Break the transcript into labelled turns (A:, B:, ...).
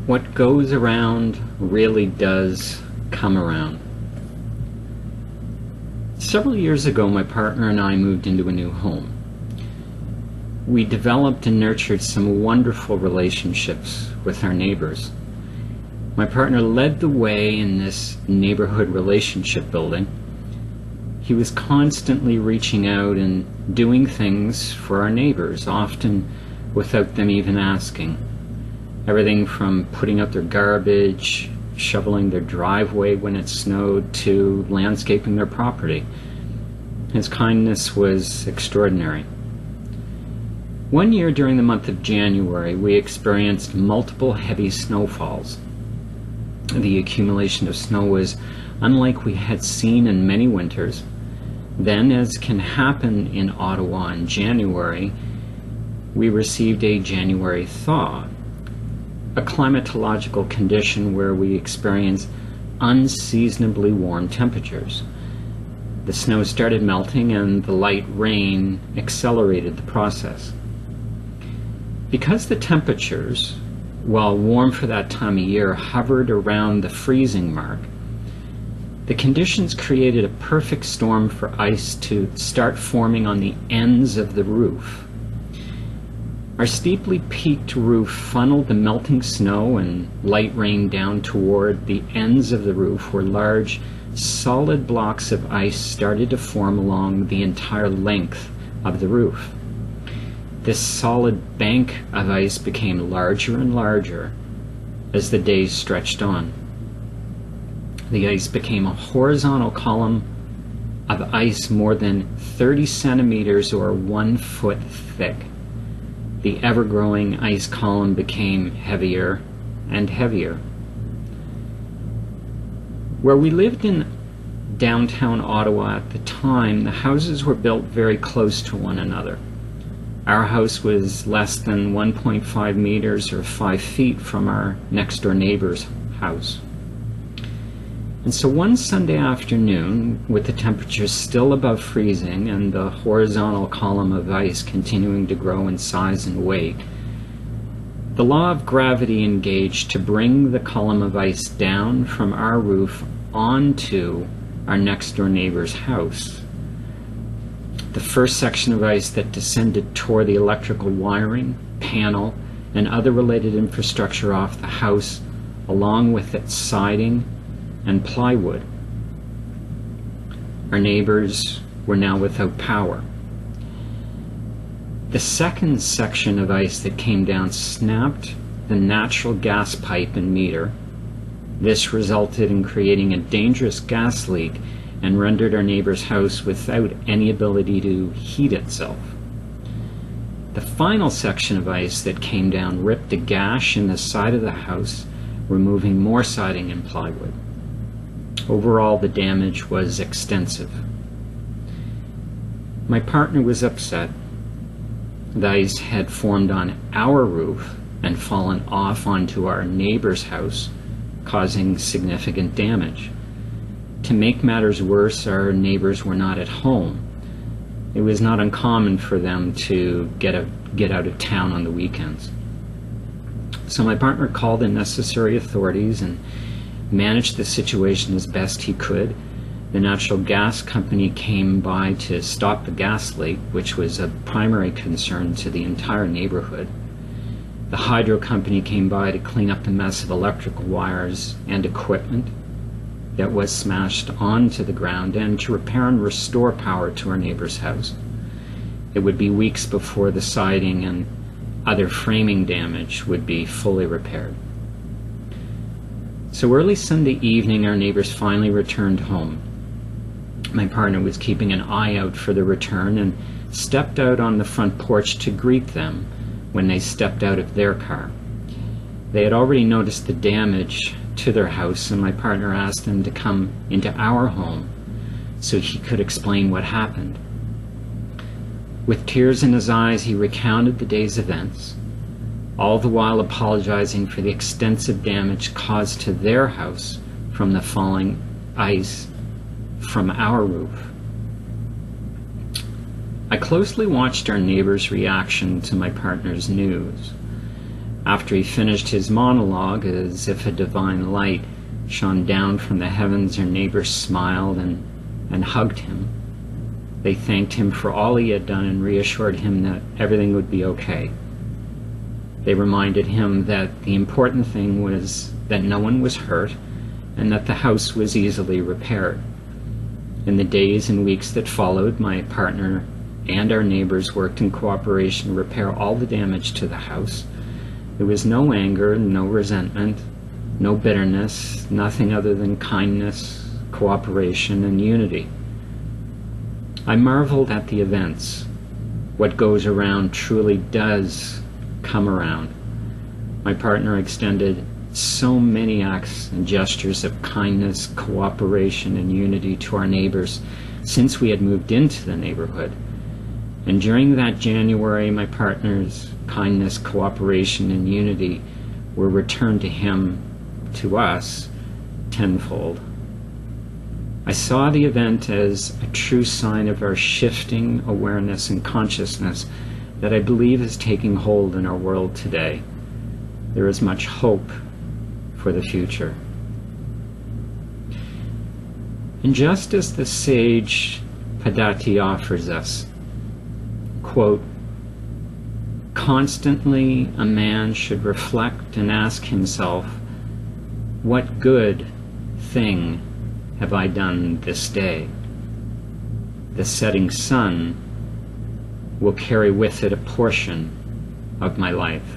A: What goes around really does come around. Several years ago, my partner and I moved into a new home. We developed and nurtured some wonderful relationships with our neighbors. My partner led the way in this neighborhood relationship building. He was constantly reaching out and doing things for our neighbors, often without them even asking. Everything from putting out their garbage, shoveling their driveway when it snowed, to landscaping their property. His kindness was extraordinary. One year during the month of January, we experienced multiple heavy snowfalls. The accumulation of snow was unlike we had seen in many winters. Then, as can happen in Ottawa in January, we received a January thaw, a climatological condition where we experience unseasonably warm temperatures. The snow started melting and the light rain accelerated the process. Because the temperatures, while warm for that time of year, hovered around the freezing mark, the conditions created a perfect storm for ice to start forming on the ends of the roof. Our steeply peaked roof funneled the melting snow and light rain down toward the ends of the roof, where large, solid blocks of ice started to form along the entire length of the roof. This solid bank of ice became larger and larger as the days stretched on. The ice became a horizontal column of ice more than 30 centimeters or 1 foot thick. The ever-growing ice column became heavier and heavier. Where we lived in downtown Ottawa at the time, the houses were built very close to one another. Our house was less than 1.5 meters or 5 feet from our next-door neighbor's house. And so one Sunday afternoon, with the temperatures still above freezing and the horizontal column of ice continuing to grow in size and weight, the law of gravity engaged to bring the column of ice down from our roof onto our next-door neighbor's house. The first section of ice that descended tore the electrical wiring, panel, and other related infrastructure off the house, along with its siding and plywood. Our neighbors were now without power. The second section of ice that came down snapped the natural gas pipe and meter. This resulted in creating a dangerous gas leak and rendered our neighbor's house without any ability to heat itself. The final section of ice that came down ripped a gash in the side of the house, removing more siding and plywood. Overall, the damage was extensive. My partner was upset. The ice had formed on our roof and fallen off onto our neighbor's house, causing significant damage. To make matters worse, our neighbors were not at home. It was not uncommon for them to get out of town on the weekends. So my partner called in necessary authorities and managed the situation as best he could. The natural gas company came by to stop the gas leak, which was a primary concern to the entire neighborhood. The hydro company came by to clean up the mess of electrical wires and equipment that was smashed onto the ground, and to repair and restore power to our neighbor's house. It would be weeks before the siding and other framing damage would be fully repaired. So early Sunday evening, our neighbors finally returned home. My partner was keeping an eye out for the return and stepped out on the front porch to greet them when they stepped out of their car. They had already noticed the damage to their house, and my partner asked them to come into our home so he could explain what happened. With tears in his eyes, he recounted the day's events, all the while apologizing for the extensive damage caused to their house from the falling ice from our roof. I closely watched our neighbor's reaction to my partner's news. After he finished his monologue, as if a divine light shone down from the heavens, our neighbors smiled and hugged him. They thanked him for all he had done and reassured him that everything would be okay. They reminded him that the important thing was that no one was hurt and that the house was easily repaired. In the days and weeks that followed, my partner and our neighbors worked in cooperation to repair all the damage to the house. There was no anger, no resentment, no bitterness, nothing other than kindness, cooperation, and unity. I marveled at the events. What goes around truly does come around. My partner extended so many acts and gestures of kindness, cooperation, and unity to our neighbors since we had moved into the neighborhood. And during that January, my partner's kindness, cooperation, and unity were returned to him, to us, tenfold. I saw the event as a true sign of our shifting awareness and consciousness that I believe is taking hold in our world today. There is much hope for the future. And just as the sage Padati offers us, quote, constantly a man should reflect and ask himself, what good thing have I done this day? The setting sun will carry with it a portion of my life.